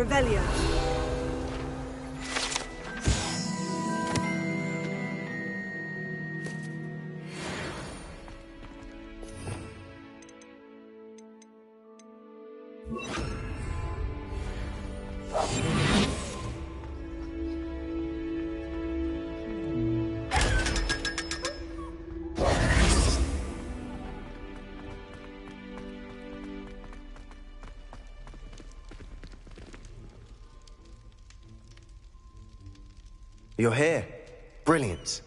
Revelio. You're here. Brilliant.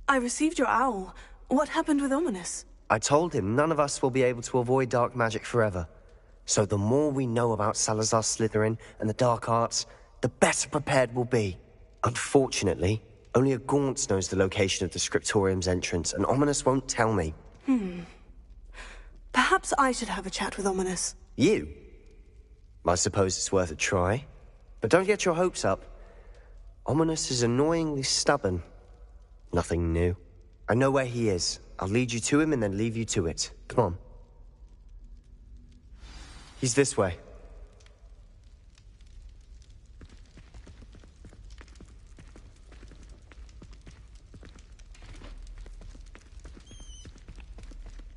I received your owl. What happened with Ominous? I told him none of us will be able to avoid dark magic forever. So the more we know about Salazar Slytherin and the dark arts, the better prepared we'll be. Unfortunately, only a Gaunt knows the location of the Scriptorium's entrance, and Ominous won't tell me. Perhaps I should have a chat with Ominous. You? I suppose it's worth a try. But don't get your hopes up. Ominous is annoyingly stubborn. Nothing new. I know where he is. I'll lead you to him and then leave you to it. Come on. He's this way.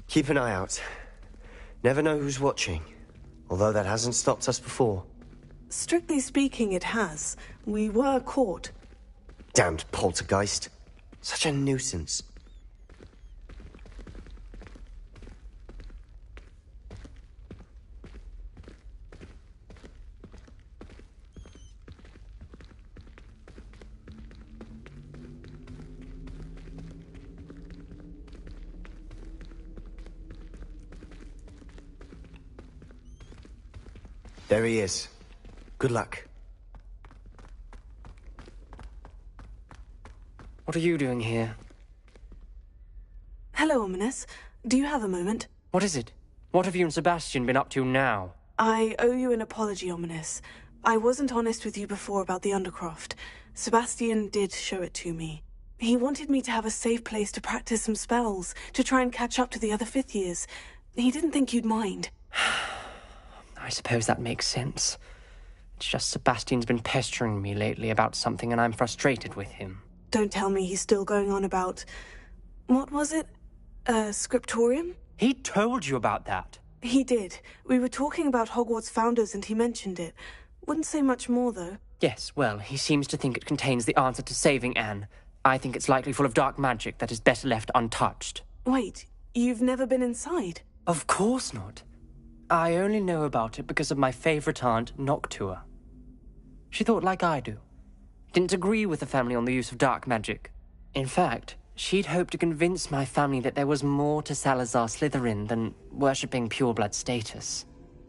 Keep an eye out. Never know who's watching. Although that hasn't stopped us before. Strictly speaking, it has. We were caught. Damned poltergeist. Such a nuisance. There he is. Good luck. What are you doing here? Hello, Ominous. Do you have a moment? What is it? What have you and Sebastian been up to now? I owe you an apology, Ominous. I wasn't honest with you before about the Undercroft. Sebastian did show it to me. He wanted me to have a safe place to practice some spells, to try and catch up to the other fifth years. He didn't think you'd mind. I suppose that makes sense. It's just Sebastian's been pestering me lately about something and I'm frustrated with him. Don't tell me he's still going on about... What was it? Scriptorium? He told you about that? He did. We were talking about Hogwarts founders and he mentioned it. Wouldn't say much more, though. Yes, well, he seems to think it contains the answer to saving Anne. I think it's likely full of dark magic that is better left untouched. Wait, you've never been inside? Of course not. I only know about it because of my favorite aunt, Noctua. She thought like I do. Didn't agree with the family on the use of dark magic. In fact, she'd hoped to convince my family that there was more to Salazar Slytherin than worshipping pureblood status.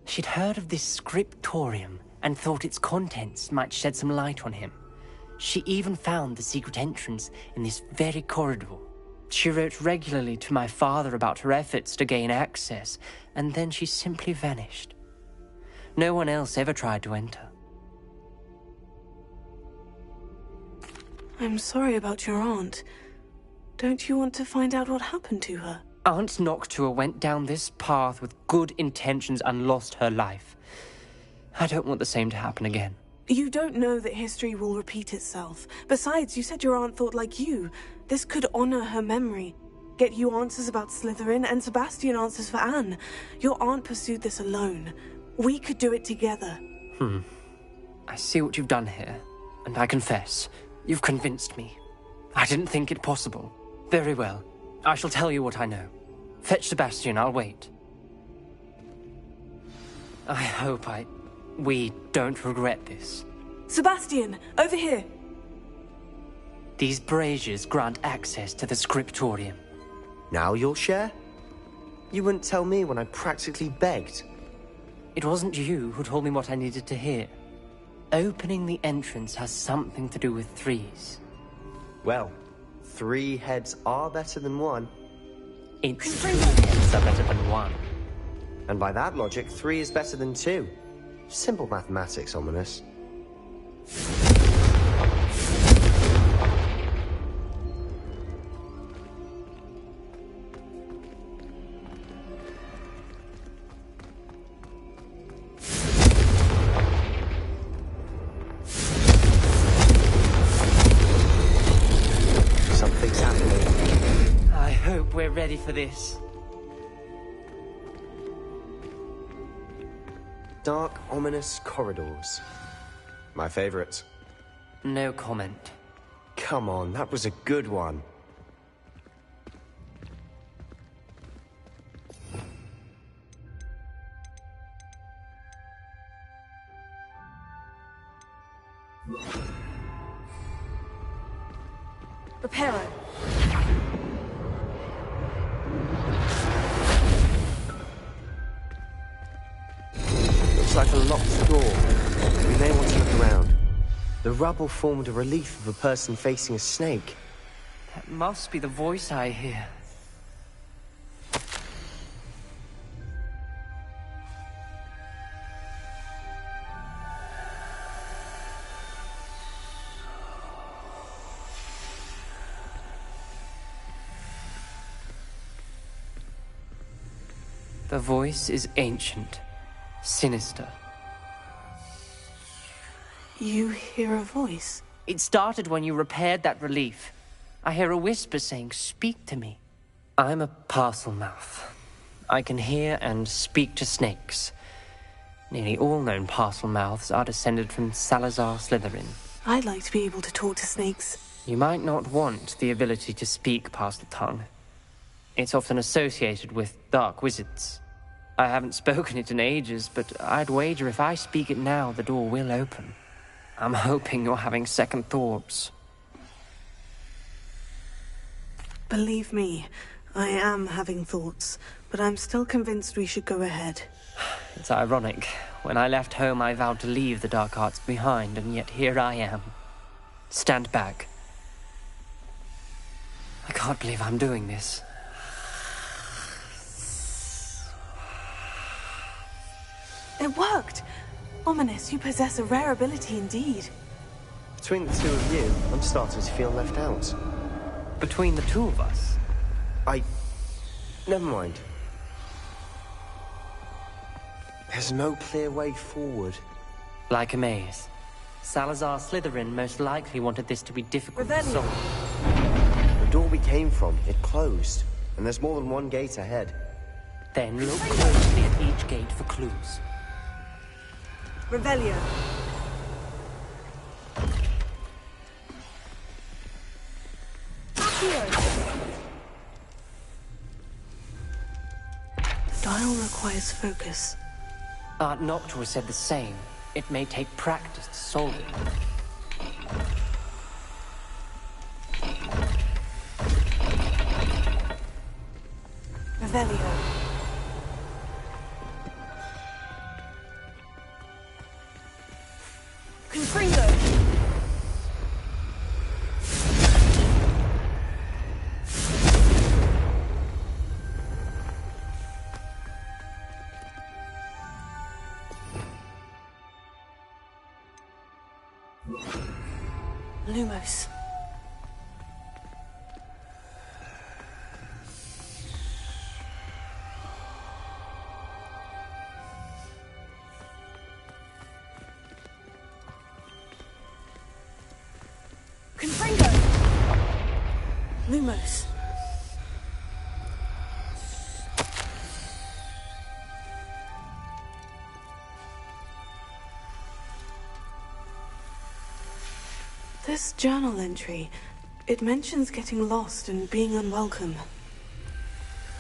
She'd heard of this scriptorium and thought its contents might shed some light on him. She even found the secret entrance in this very corridor. She wrote regularly to my father about her efforts to gain access, and then she simply vanished. No one else ever tried to enter. I'm sorry about your aunt. Don't you want to find out what happened to her? Aunt Noctua went down this path with good intentions and lost her life. I don't want the same to happen again. You don't know that history will repeat itself. Besides, you said your aunt thought like you. This could honor her memory. Get you answers about Slytherin and Sebastian answers for Anne. Your aunt pursued this alone. We could do it together. I see what you've done here, and I confess, you've convinced me. I didn't think it possible. Very well. I shall tell you what I know. Fetch Sebastian, I'll wait. I hope we don't regret this. Sebastian, over here! These braziers grant access to the scriptorium. Now you'll share? You wouldn't tell me when I practically begged. It wasn't you who told me what I needed to hear. Opening the entrance has something to do with threes. Well, 3 heads are better than 1. It's 3 heads are better than 1. And by that logic, 3 is better than 2. Simple mathematics, Ominous. ready for this. Dark, ominous corridors. My favorite. No comment. Come on, that was a good one. Reparo. Looks like a locked door. We may want to look around. The rubble formed a relief of a person facing a snake. That must be the voice I hear. The voice is ancient, sinister. You hear a voice? It started when you repaired that relief. I hear a whisper saying, "Speak to me." I'm a parcel mouth. I can hear and speak to snakes. Nearly all known parcel mouths are descended from Salazar Slytherin. I'd like to be able to talk to snakes. You might not want the ability to speak past the tongue. It's often associated with dark wizards. I haven't spoken it in ages, but I'd wager if I speak it now, the door will open. I'm hoping you're having second thoughts. Believe me, I am having thoughts, but I'm still convinced we should go ahead. It's ironic. When I left home, I vowed to leave the dark arts behind, and yet here I am. Stand back. I can't believe I'm doing this. It worked! Ominous, you possess a rare ability indeed. Between the two of you, I'm starting to feel left out. Between the two of us? Never mind. There's no clear way forward. Like a maze. Salazar Slytherin most likely wanted this to be difficult to Revelio. solve. The door we came from, it closed. And there's more than one gate ahead. Then look closely at each gate for clues. Revelio. Dial requires focus. Aunt Noctua said the same. It may take practice to solve it. Revelio. Confringo. Lumos. Confringo. Lumos. This journal entry, it mentions getting lost and being unwelcome.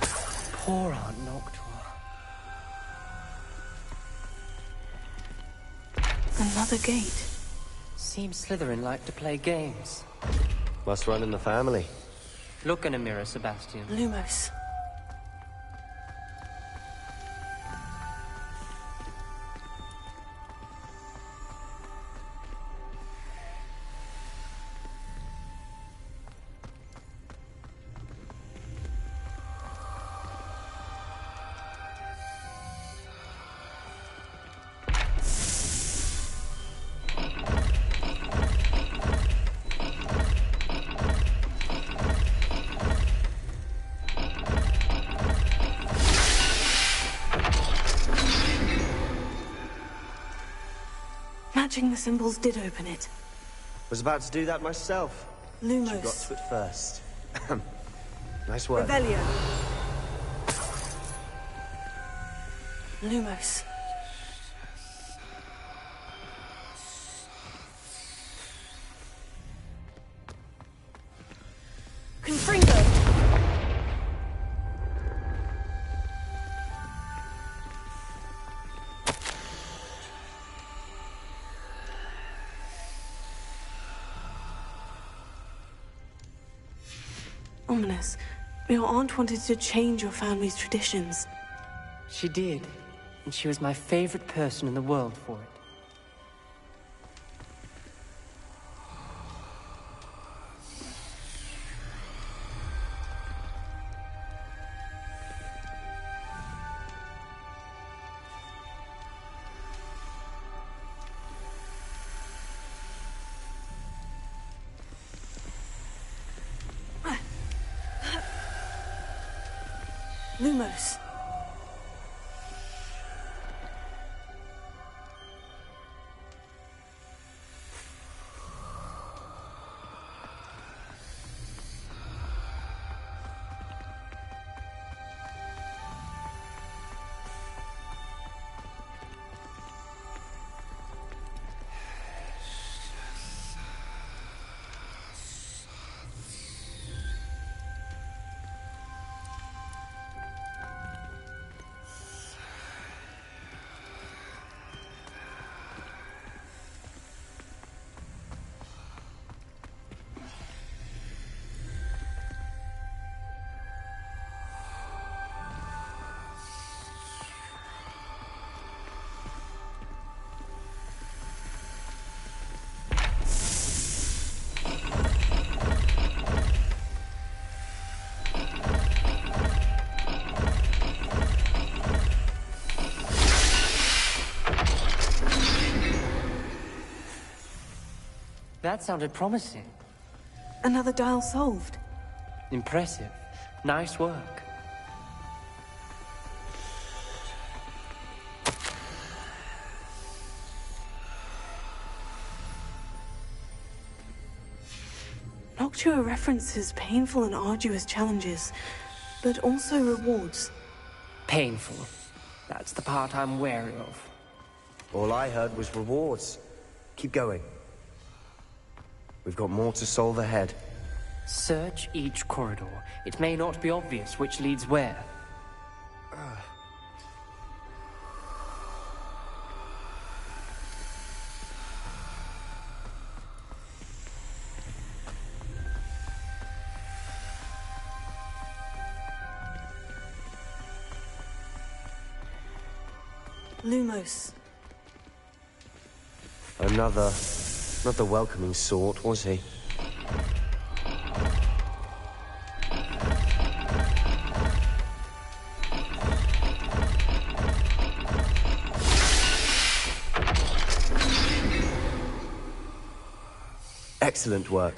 Poor Aunt Noctua. Another gate. Seems Slytherin like to play games. Must run in the family. Look in a mirror, Sebastian. Lumos. Matching the symbols did open it. Was about to do that myself. Lumos. You got to it first. Nice work. Revelio. Lumos. Confringo. Ominous. Your aunt wanted to change your family's traditions. She did, and she was my favorite person in the world for it. Lumos. That sounded promising. Another dial solved. Impressive. Nice work. Noctua references painful and arduous challenges, but also rewards. Painful. That's the part I'm wary of. All I heard was rewards. Keep going. We've got more to solve ahead. Search each corridor. It may not be obvious which leads where. Lumos. Another... not the welcoming sort, was he? Excellent work.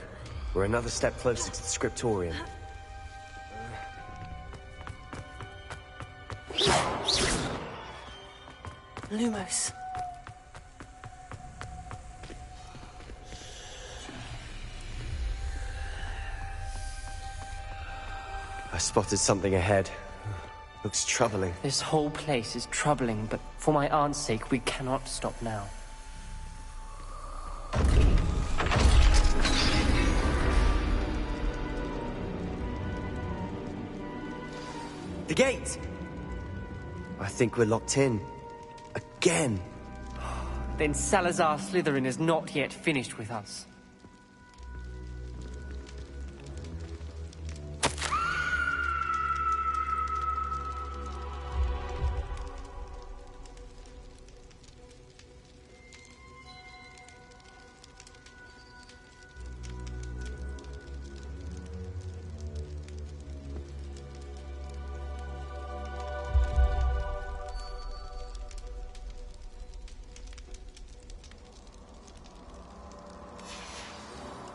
We're another step closer to the scriptorium. Lumos. I spotted something ahead. Looks troubling. This whole place is troubling, but for my aunt's sake, we cannot stop now. The gate! I think we're locked in. Again! Then Salazar Slytherin is not yet finished with us.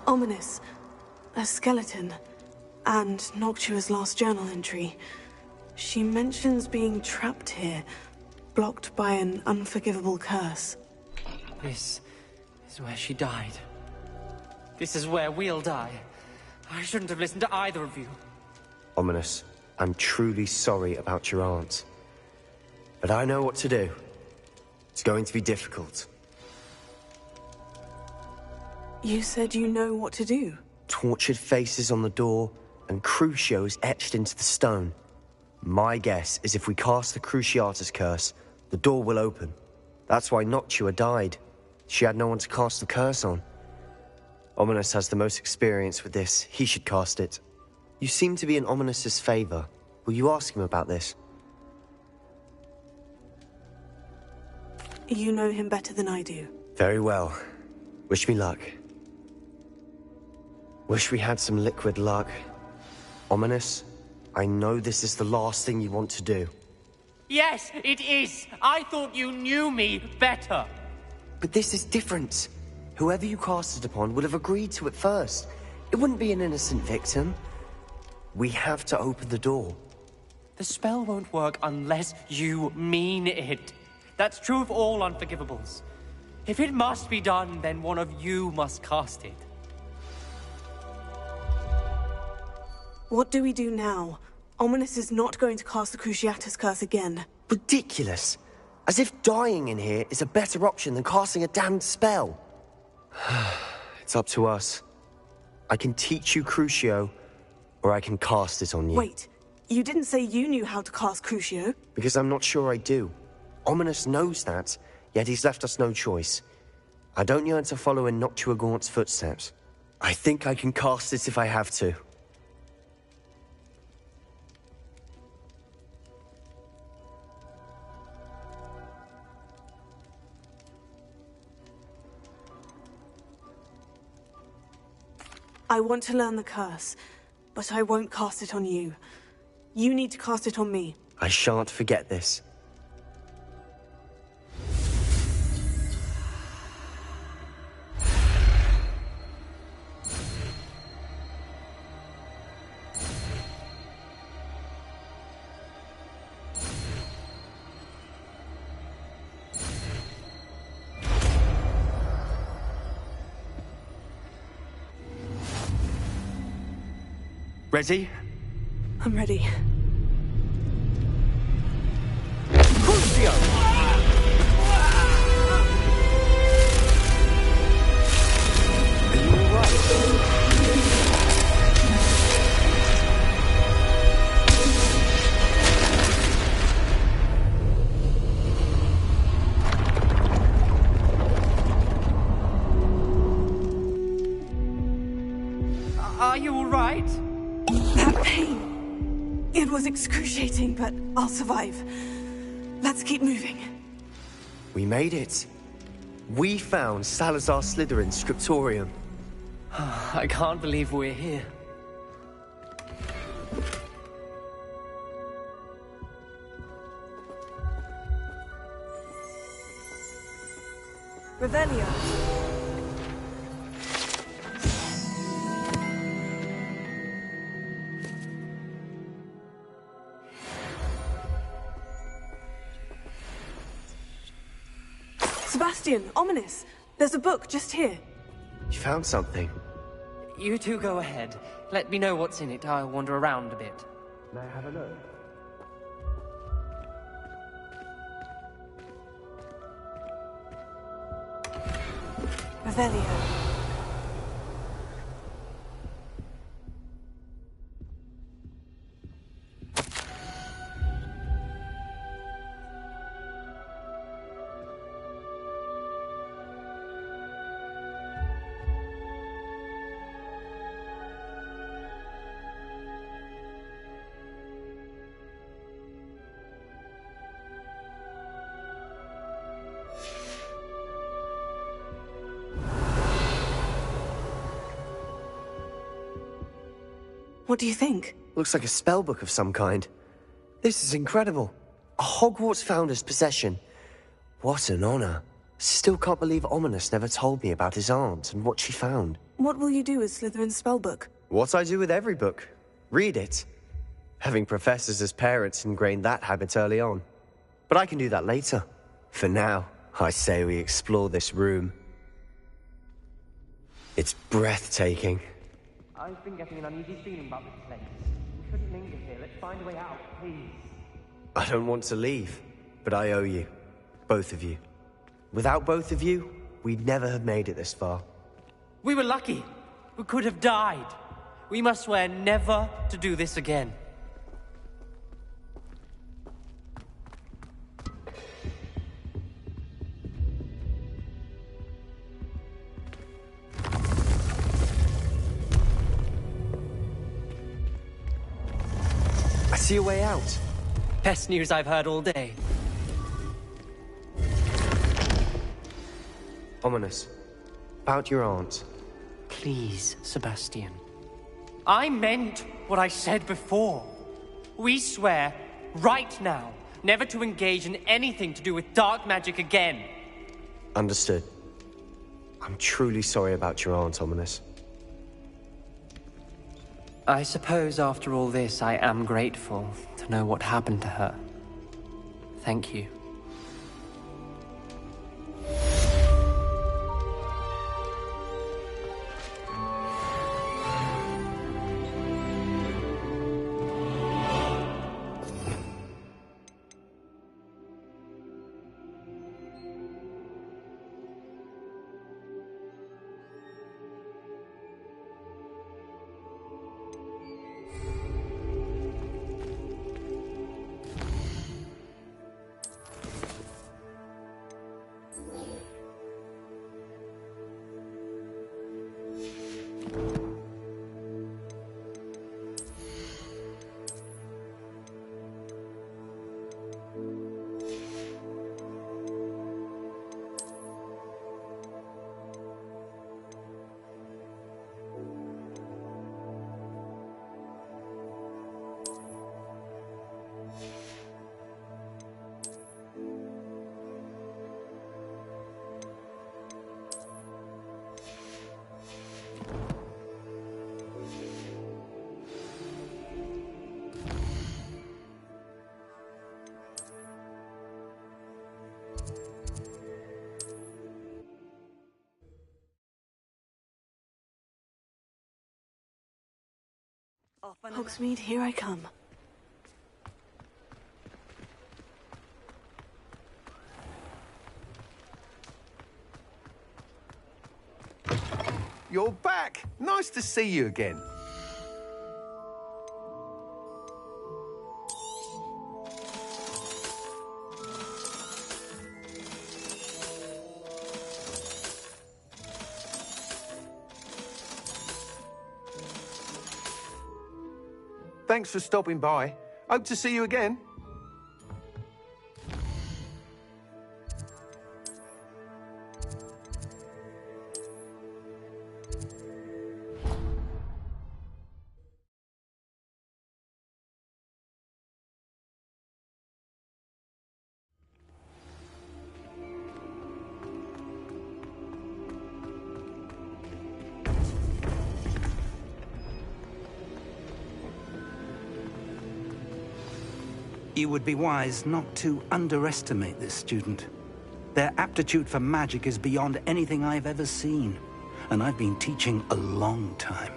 Ominous. A skeleton. And Noctua's last journal entry. She mentions being trapped here, blocked by an unforgivable curse. This is where she died. This is where we'll die. I shouldn't have listened to either of you. Ominous, I'm truly sorry about your aunt. But I know what to do. It's going to be difficult. You said you know what to do. Tortured faces on the door, and Crucios etched into the stone. My guess is if we cast the Cruciatus curse, the door will open. That's why Noctua died. She had no one to cast the curse on. Ominous has the most experience with this. He should cast it. You seem to be in Ominous's favor. Will you ask him about this? You know him better than I do. Very well. Wish me luck. Wish we had some liquid luck. Ominous, I know this is the last thing you want to do. Yes, it is. I thought you knew me better. But this is different. Whoever you cast it upon would have agreed to it first. It wouldn't be an innocent victim. We have to open the door. The spell won't work unless you mean it. That's true of all unforgivables. If it must be done, then one of you must cast it. What do we do now? Ominous is not going to cast the Cruciatus curse again. Ridiculous. As if dying in here is a better option than casting a damned spell. It's up to us. I can teach you Crucio, or I can cast it on you. Wait, you didn't say you knew how to cast Crucio? Because I'm not sure I do. Ominous knows that, yet he's left us no choice. I don't yearn to follow in Noctua Gaunt's footsteps. I think I can cast it if I have to. I want to learn the curse, but I won't cast it on you. You need to cast it on me. I shan't forget this. Ready? I'm ready. Crucio! Are you alright? Are you all right? That pain. It was excruciating, but I'll survive. Let's keep moving. We made it. We found Salazar Slytherin's scriptorium. I can't believe we're here. Revelio. Sebastian, Ominous. There's a book just here. You found something. You two go ahead. Let me know what's in it. I'll wander around a bit. May I have a look? Revelio. What do you think? Looks like a spellbook of some kind. This is incredible. A Hogwarts founder's possession. What an honor. Still can't believe Ominous never told me about his aunt and what she found. What will you do with Slytherin's spellbook? What I do with every book. Read it. Having professors as parents ingrained that habit early on. But I can do that later. For now, I say we explore this room. It's breathtaking. I've been getting an uneasy feeling about this place. We shouldn't linger here. Let's find a way out, please. I don't want to leave, but I owe you. Both of you. Without both of you, we'd never have made it this far. We were lucky. We could have died. We must swear never to do this again. I see a way out. Best news I've heard all day. Ominous. About your aunt. Please, Sebastian. I meant what I said before. We swear, right now, never to engage in anything to do with dark magic again. Understood. I'm truly sorry about your aunt, Ominous. I suppose after all this, I am grateful to know what happened to her. Thank you. Hogsmeade, here I come. You're back! Nice to see you again. Thanks for stopping by. Hope to see you again. You would be wise not to underestimate this student. Their aptitude for magic is beyond anything I've ever seen, and I've been teaching a long time.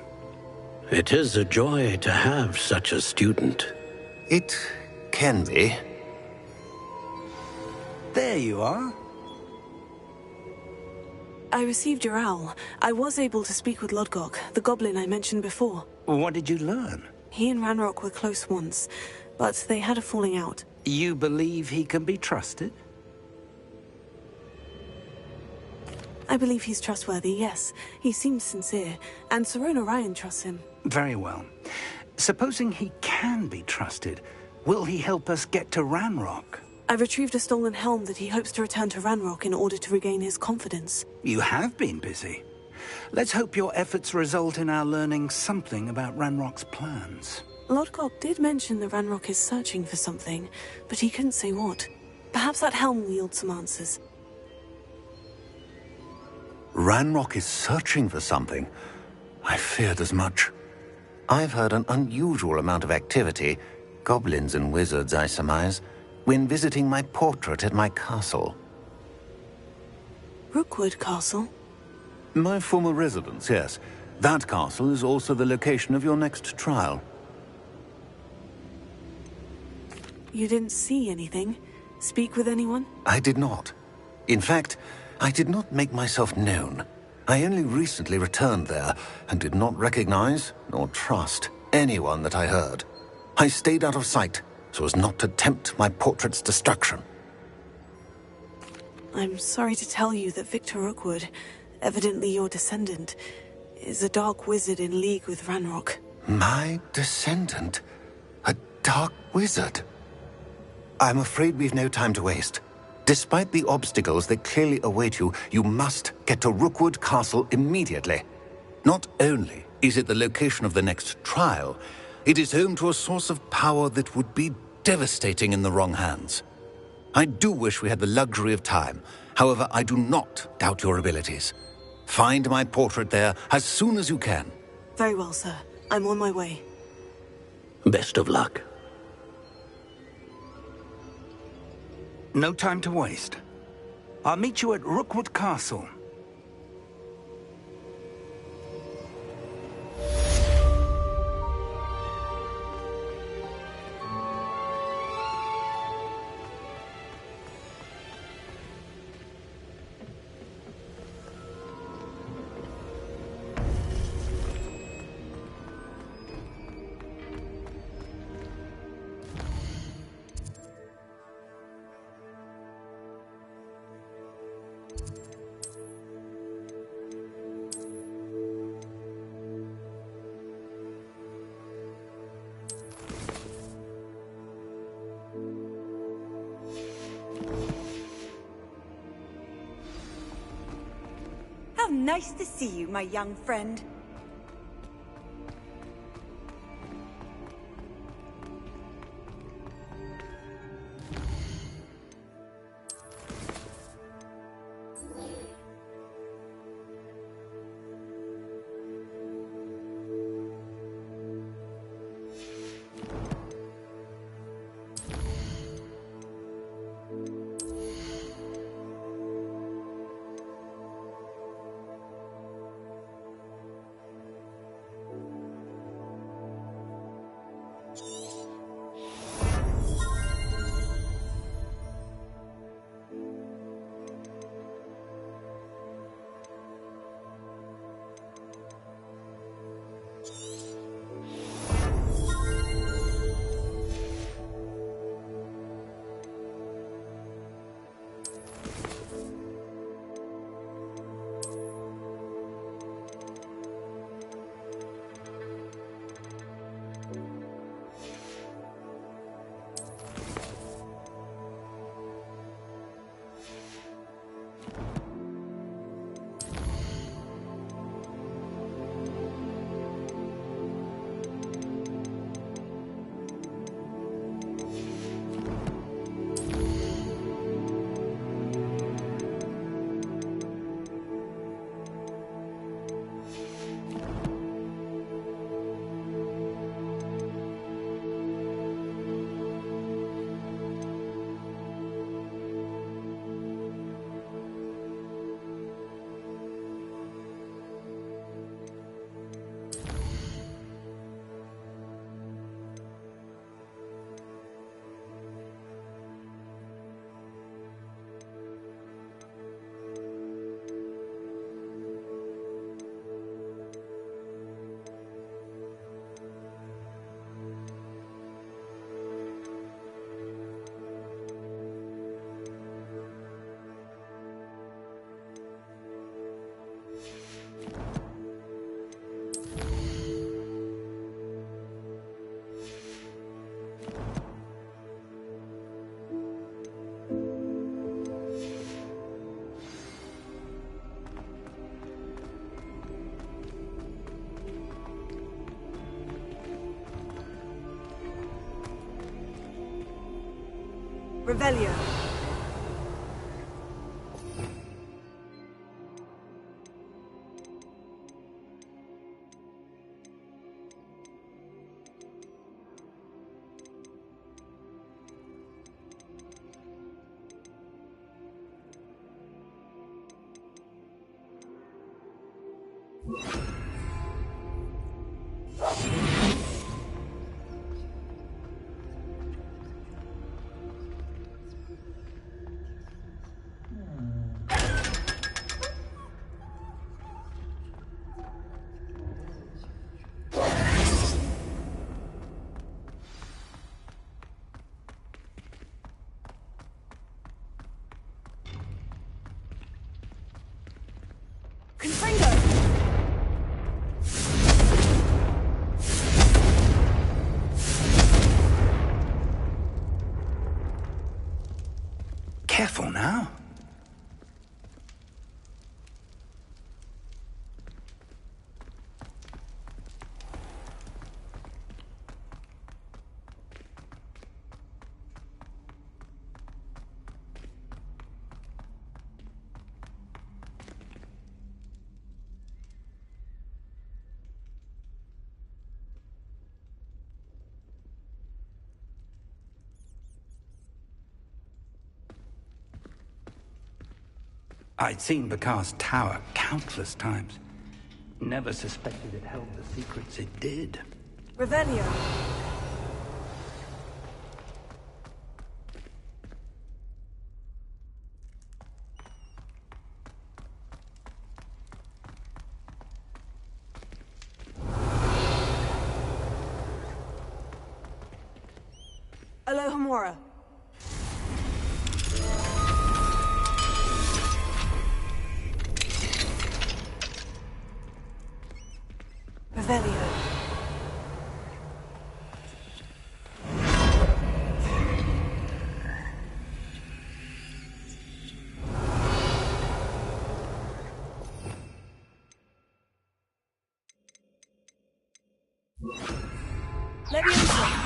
It is a joy to have such a student. It can be. There you are. I received your owl. I was able to speak with Lodgok, the goblin I mentioned before. What did you learn? He and Ranrock were close once, but they had a falling out. You believe he can be trusted? I believe he's trustworthy, yes. He seems sincere, and Sirona Ryan trusts him. Very well. Supposing he can be trusted, will he help us get to Ranrock? I've retrieved a stolen helm that he hopes to return to Ranrock in order to regain his confidence. You have been busy. Let's hope your efforts result in our learning something about Ranrock's plans. Lodgok did mention that Ranrock is searching for something, but he couldn't say what. Perhaps that helm will yield some answers. Ranrock is searching for something. I feared as much. I've heard an unusual amount of activity, goblins and wizards, I surmise, when visiting my portrait at my castle. Rookwood Castle? My former residence, yes. That castle is also the location of your next trial. You didn't see anything? Speak with anyone? I did not. In fact, I did not make myself known. I only recently returned there, and did not recognize, nor trust, anyone that I heard. I stayed out of sight, so as not to tempt my portrait's destruction. I'm sorry to tell you that Victor Rookwood, evidently your descendant, is a dark wizard in league with Ranrock. My descendant? A dark wizard? I'm afraid we've no time to waste. Despite the obstacles that clearly await you, you must get to Rookwood Castle immediately. Not only is it the location of the next trial, it is home to a source of power that would be devastating in the wrong hands. I do wish we had the luxury of time. However, I do not doubt your abilities. Find my portrait there as soon as you can. Very well, sir. I'm on my way. Best of luck. No time to waste. I'll meet you at Rookwood Castle. How nice to see you, my young friend. Revelio. Careful now. I'd seen Bakar's tower countless times. Never suspected it held the secrets it did. Revelio. Alohomora. Revelio. Leviosa.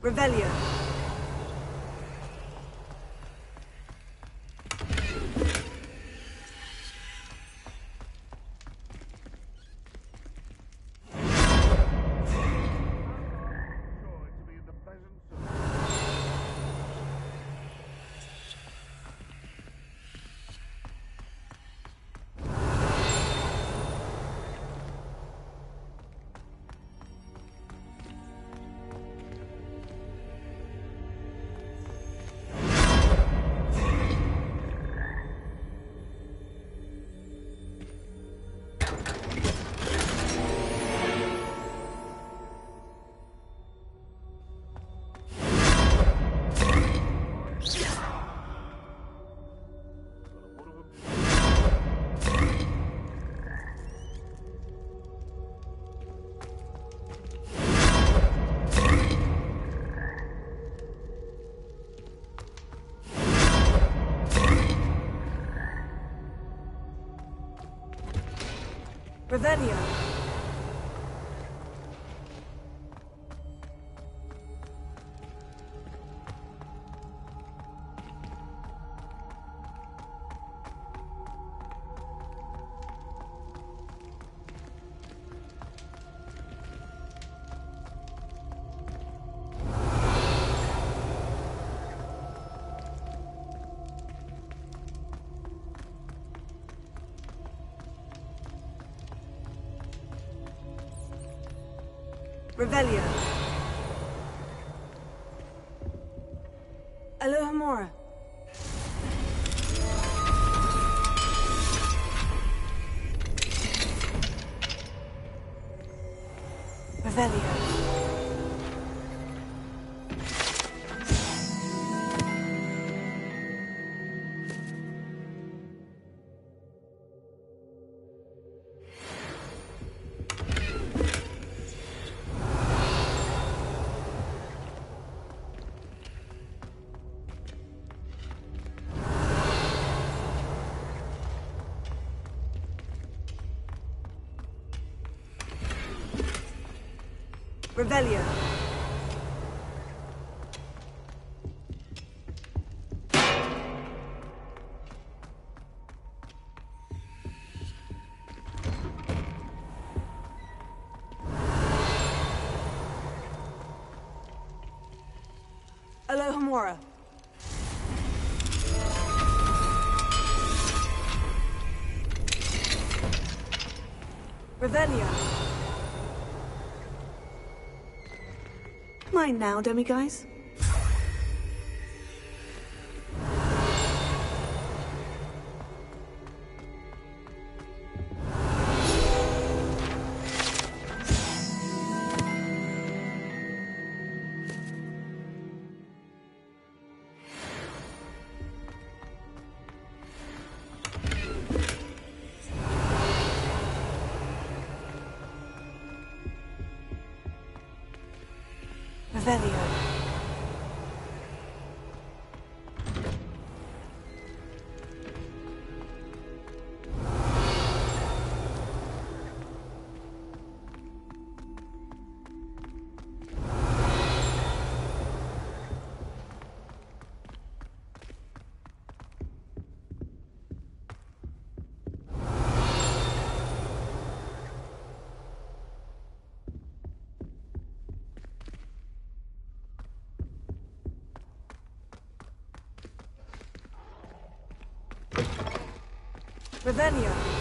Revelio. Revelio. Revelio. Alohomora. Revelio. Revelio. Alohomora. Revelio. Mine now, demiguise. Revelio. Revelio.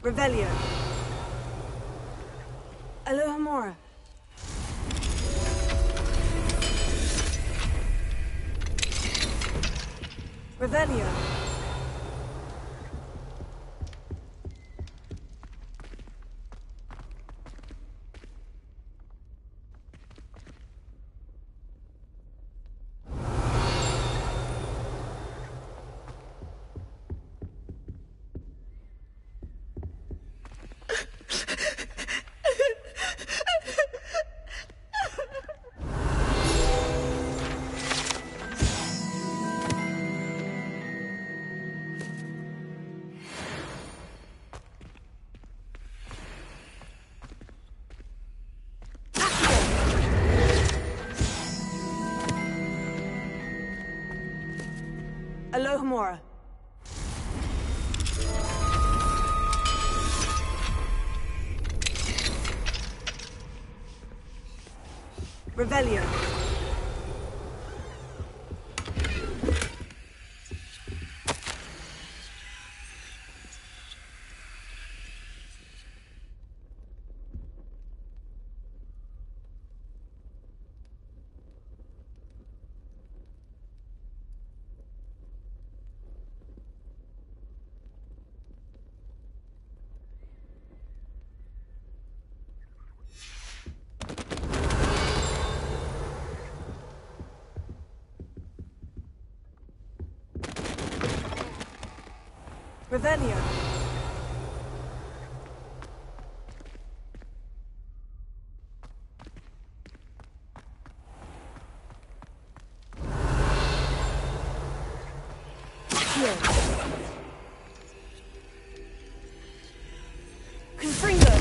Revelio. Alohomora. Revelio. Alohomora. Revelio. Revelio. Here. Confringo.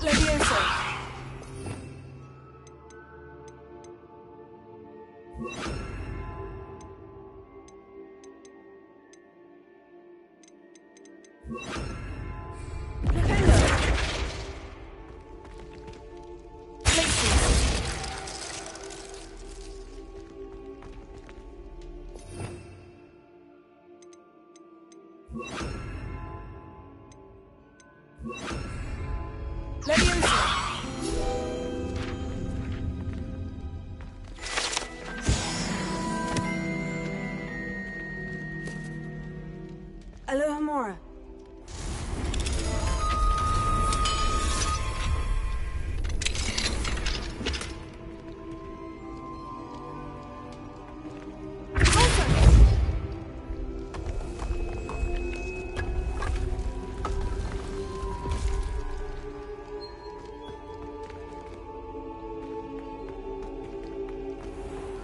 Levioso. Alohomora.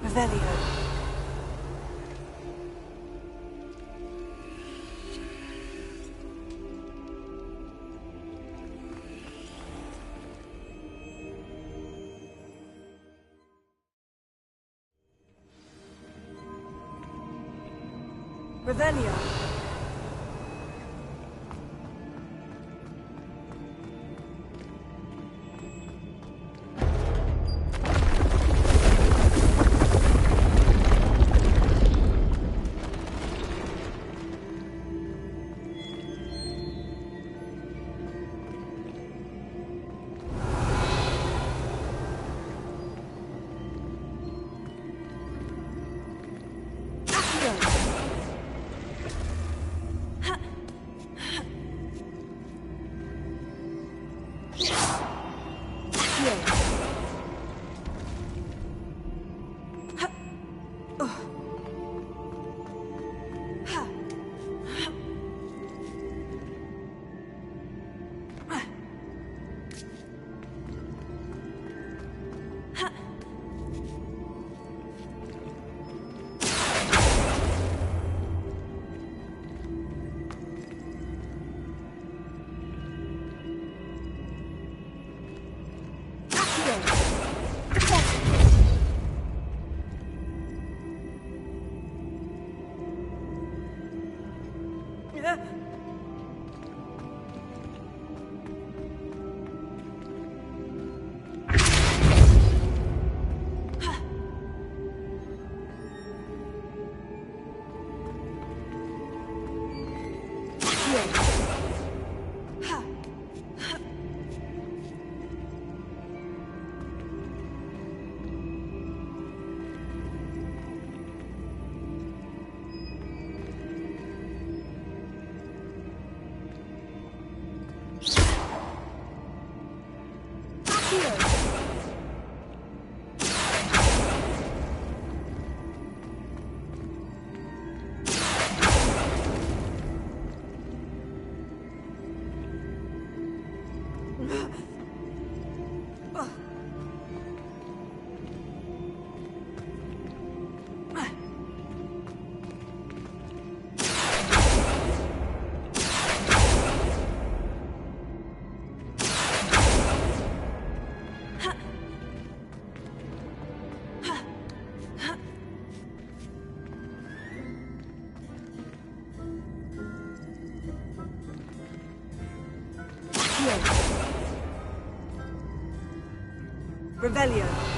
Revelio. Revelio. Revelio.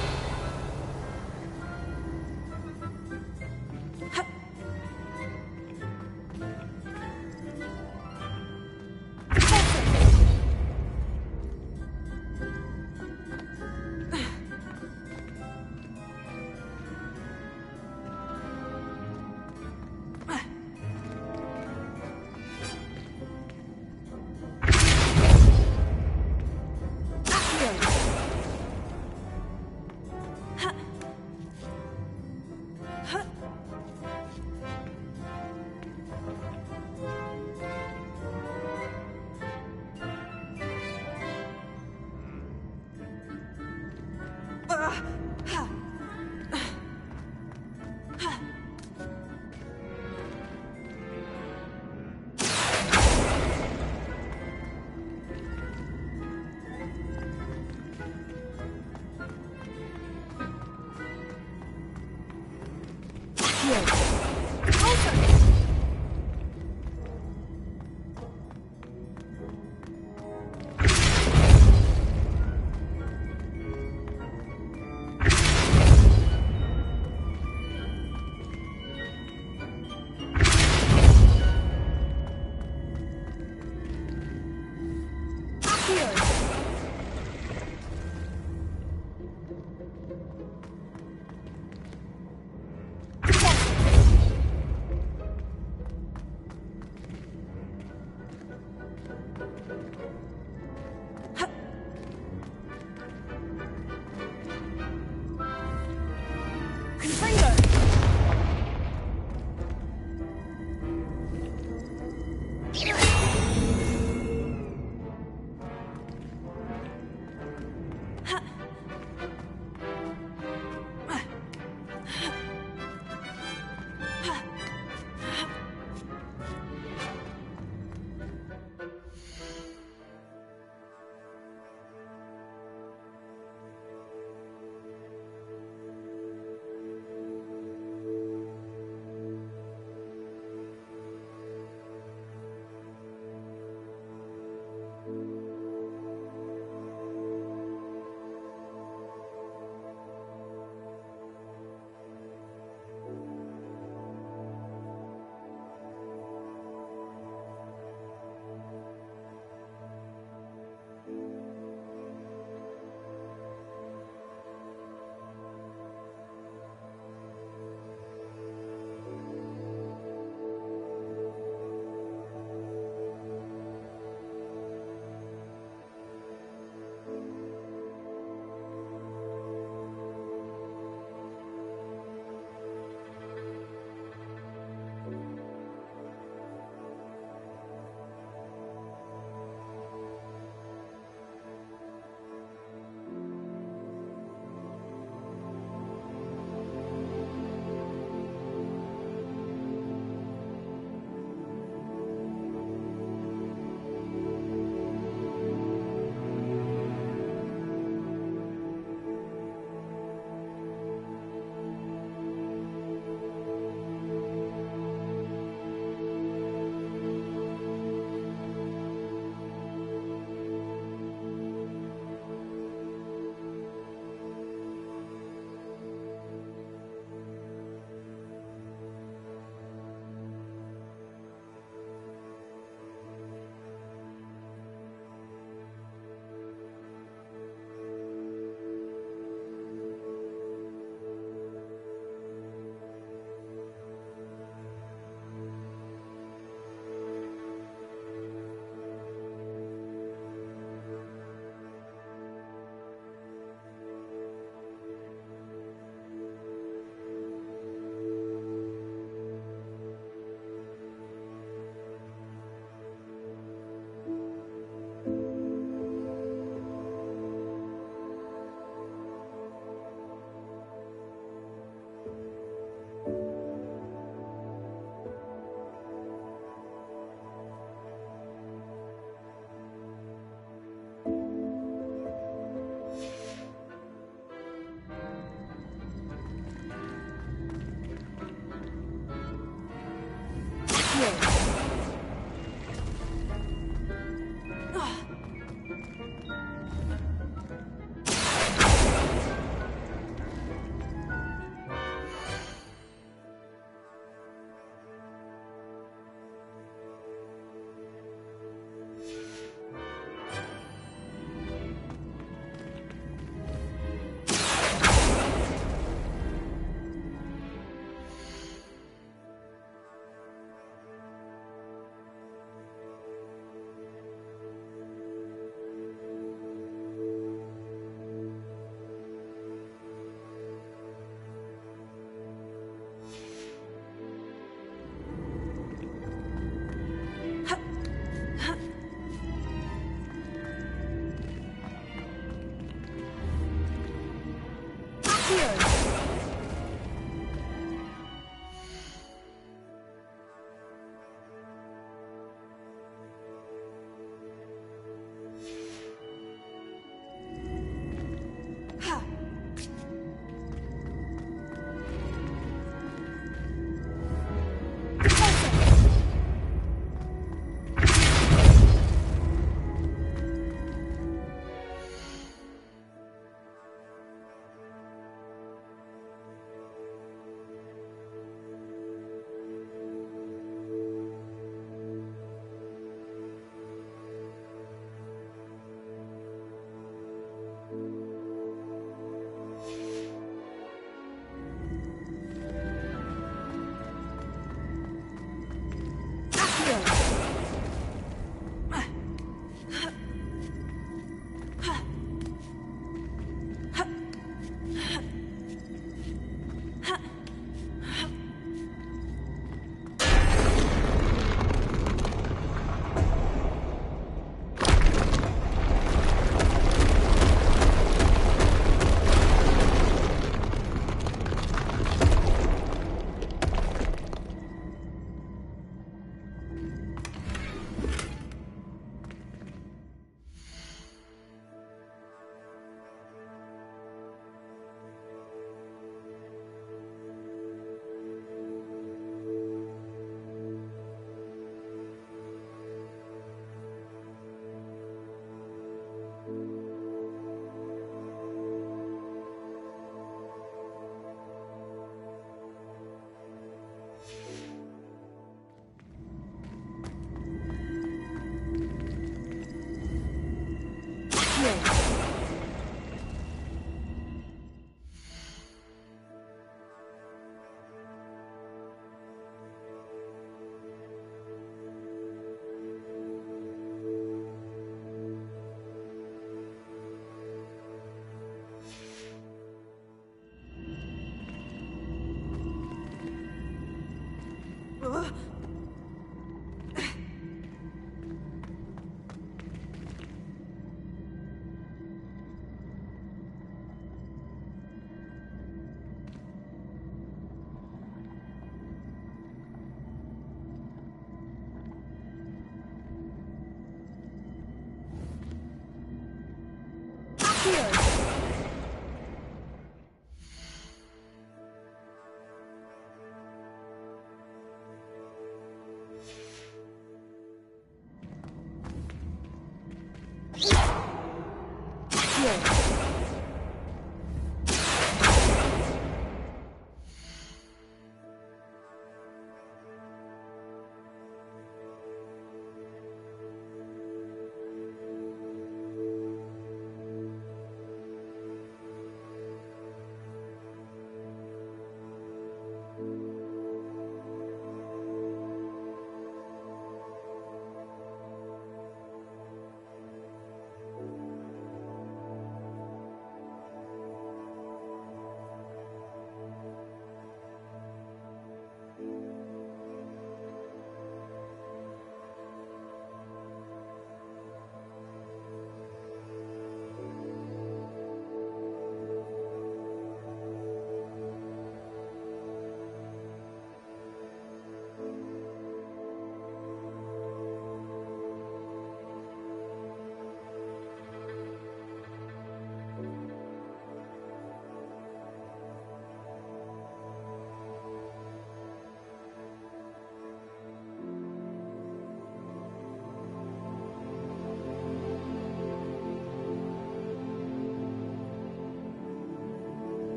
here.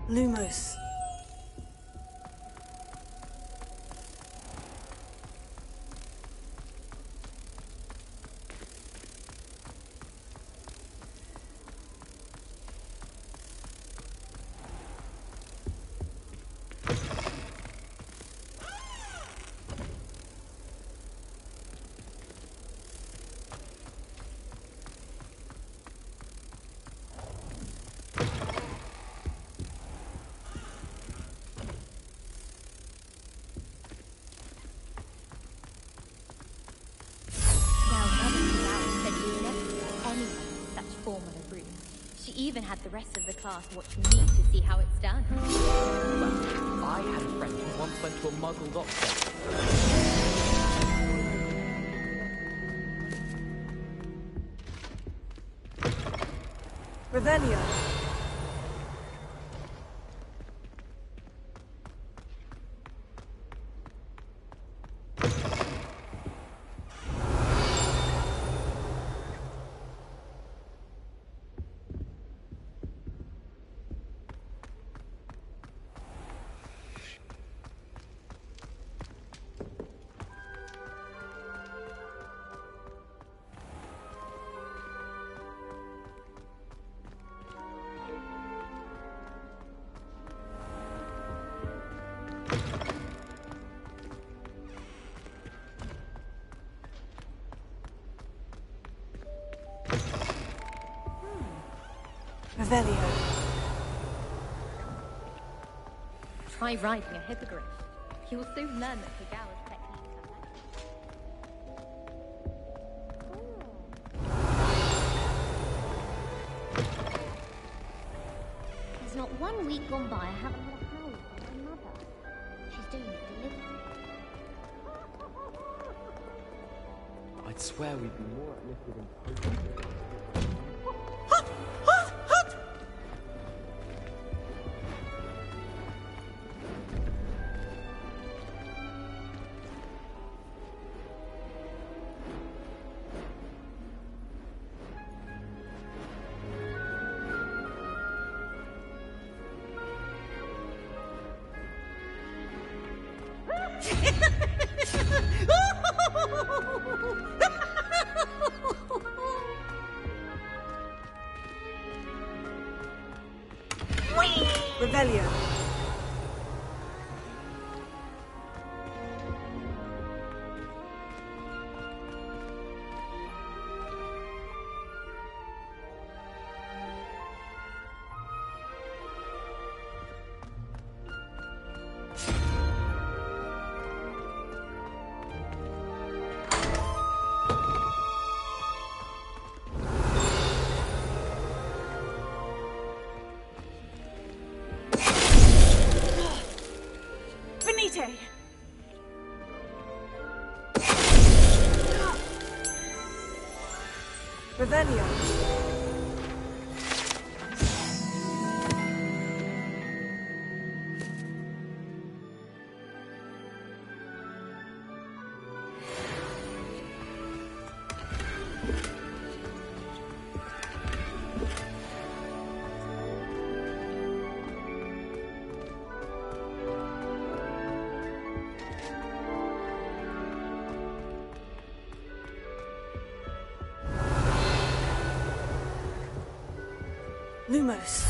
Lumos. She even had the rest of the class watch me to see how it's done. Well, I had a friend who once went to a muggle doctor. Revelio. Revelio. Try riding a hippogriff. You will soon learn that Kagawa's techniques are magic. There's not 1 week gone by I haven't had a howl from my mother. She's doing it deliberately. I'd swear we'd be more uplifted in poetry. Revelio. Revelio. Lumos.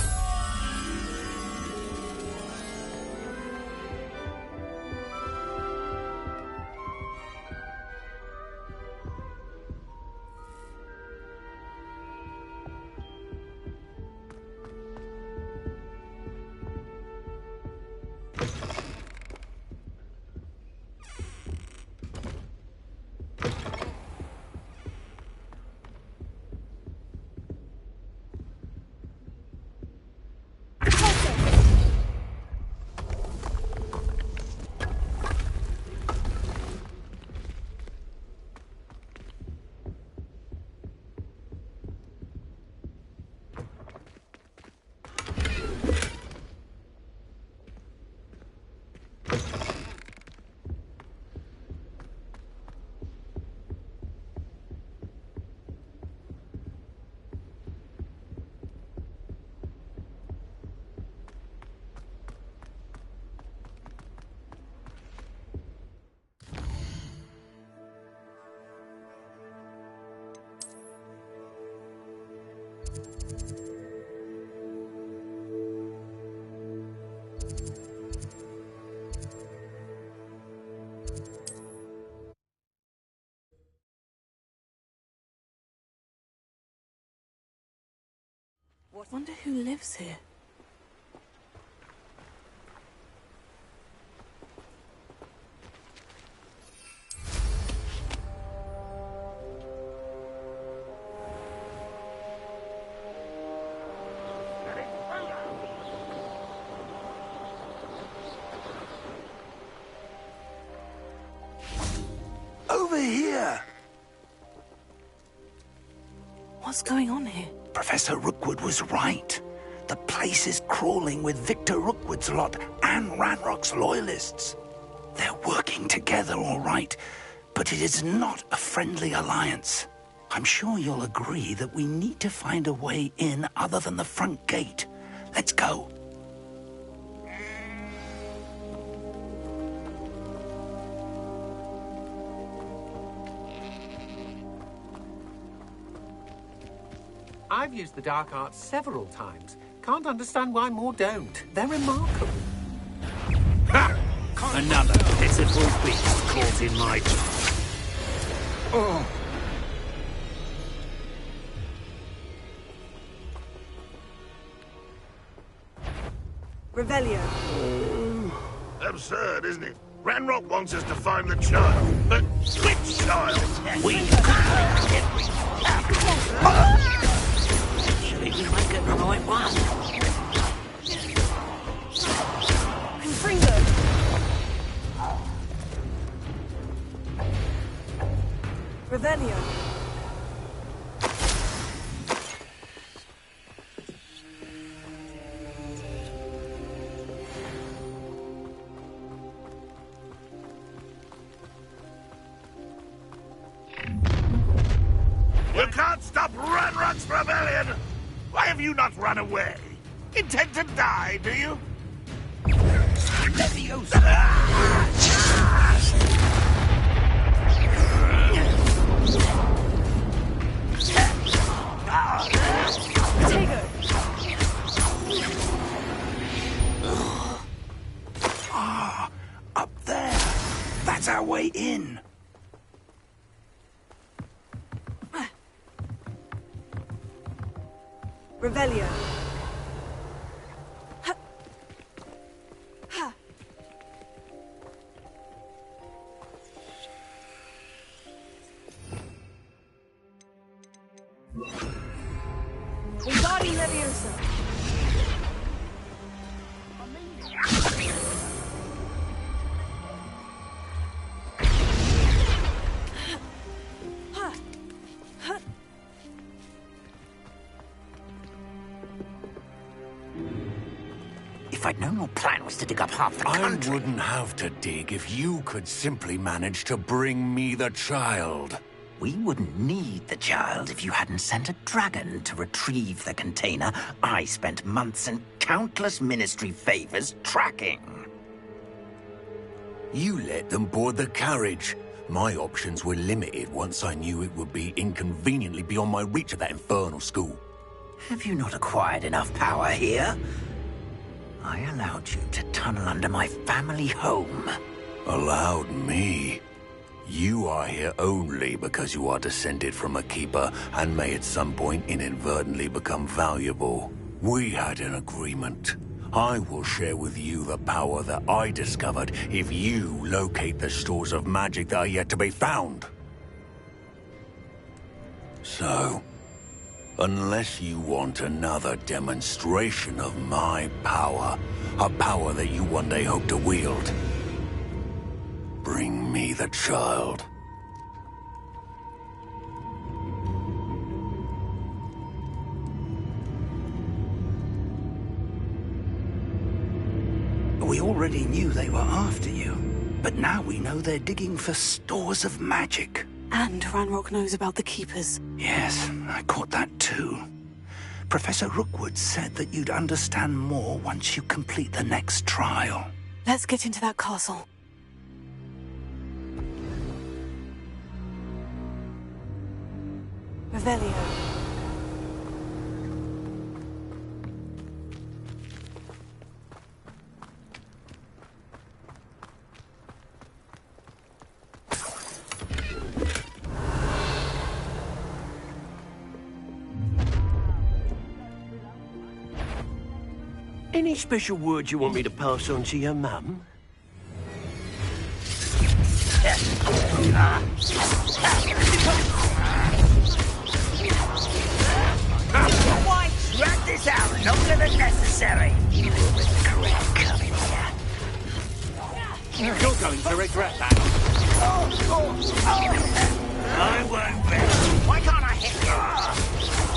Wonder who lives here. What's going on here? Professor Rookwood was right. The place is crawling with Victor Rookwood's lot and Ranrock's loyalists. They're working together, all right, but it is not a friendly alliance. I'm sure you'll agree that we need to find a way in other than the front gate. Let's go. I've used the dark arts several times. Can't understand why more don't. They're remarkable. Ha! Another pitiful beast caught in my trap. Oh. Revelio. Absurd, isn't it? Ranrock wants us to find the child. But which child? We Actually, we might get the right one. Confringo. Revelio. You can't stop Ranrock's rebellion! Why have you not run away? Intend to die, do you? Ah, up there. That's our way in. Revelio. Wingardium Leviosa. If I'd known your plan was to dig up half the country... I wouldn't have to dig if you could simply manage to bring me the child. We wouldn't need the child if you hadn't sent a dragon to retrieve the container I spent months and countless ministry favors tracking. You let them board the carriage. My options were limited once I knew it would be inconveniently beyond my reach at that infernal school. Have you not acquired enough power here? I allowed you to tunnel under my family home. Allowed me? You are here only because you are descended from a keeper and may at some point inadvertently become valuable. We had an agreement. I will share with you the power that I discovered if you locate the stores of magic that are yet to be found. So, unless you want another demonstration of my power, a power that you one day hope to wield, bring me the child. We already knew they were after you, but now we know they're digging for stores of magic. And Ranrock knows about the Keepers. Yes, I caught that too. Professor Rookwood said that you'd understand more once you complete the next trial. Let's get into that castle. Revelio. Any special words you want me to pass on to your mum? Why drag this out longer than necessary? You regret coming here. You're going to regret that. I won't bet. Why can't I hit you?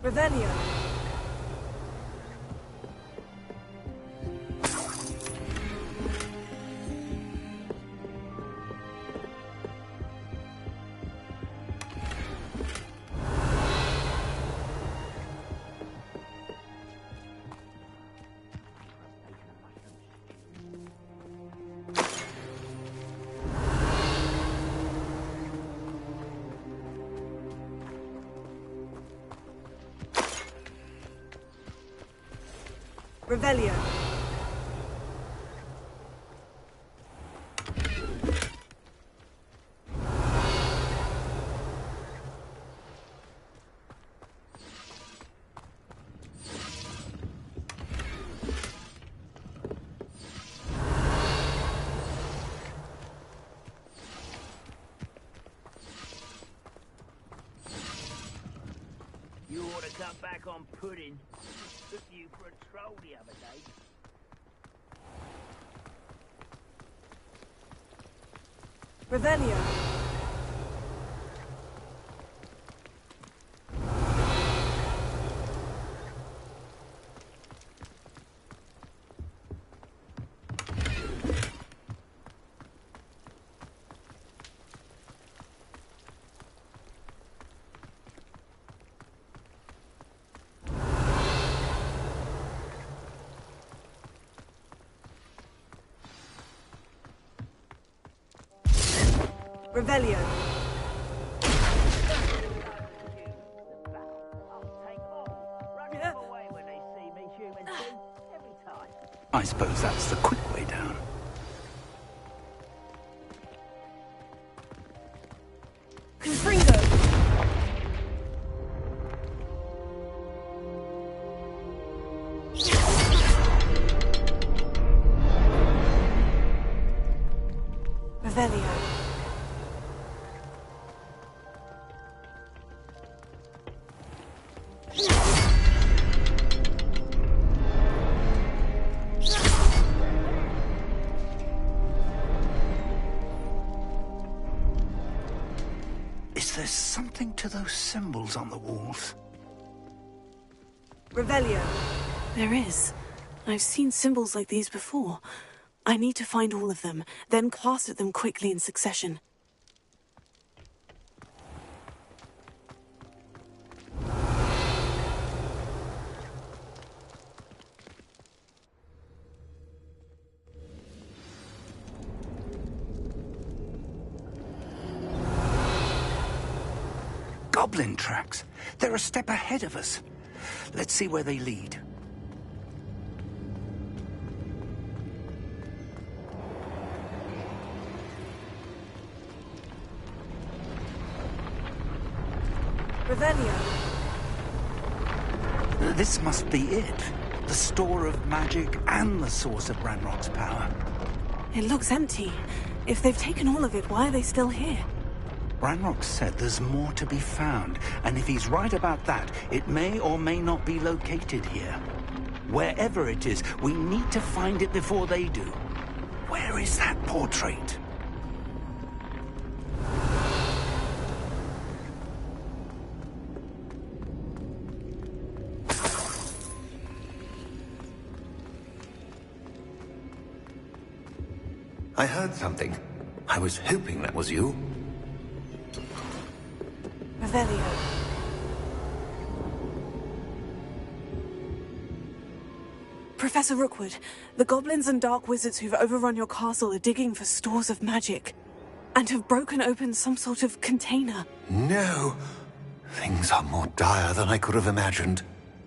Revelio. Revelio. You ought to cut back on pudding. Took you for a troll the other day. Revelio. Revelio. I suppose that's the quick way down. Confringo. Revelio. Is there something to those symbols on the walls? Revelio. There is. I've seen symbols like these before. I need to find all of them, then cast at them quickly in succession. Goblin tracks. They're a step ahead of us. Let's see where they lead. Revelio. This must be it. The store of magic and the source of Ranrock's power. It looks empty. If they've taken all of it, why are they still here? Ranrock said there's more to be found, and if he's right about that, it may or may not be located here. Wherever it is, we need to find it before they do. Where is that portrait? I heard something. I was hoping that was you. Revelio. Professor Rookwood, the goblins and dark wizards who've overrun your castle are digging for stores of magic, and have broken open some sort of container. No! Things are more dire than I could have imagined.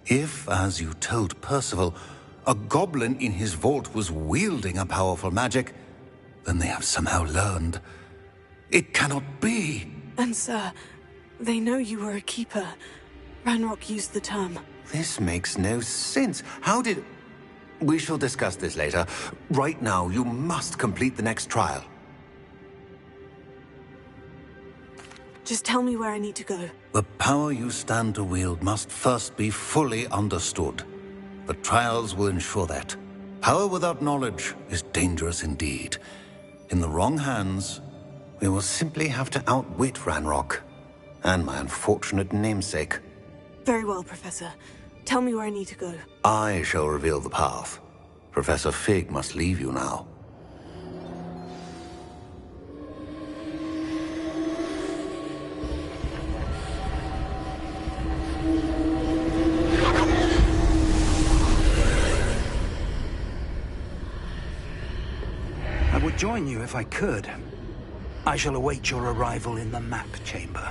If, as you told Percival, a goblin in his vault was wielding a powerful magic, then they have somehow learned. It cannot be! And sir, they know you were a keeper. Ranrock used the term. This makes no sense. How did... We shall discuss this later. Right now, you must complete the next trial. Just tell me where I need to go. The power you stand to wield must first be fully understood. The trials will ensure that. Power without knowledge is dangerous indeed. In the wrong hands, we will simply have to outwit Ranrock and my unfortunate namesake. Very well, Professor. Tell me where I need to go. I shall reveal the path. Professor Fig must leave you now. I would join you if I could. I shall await your arrival in the map chamber.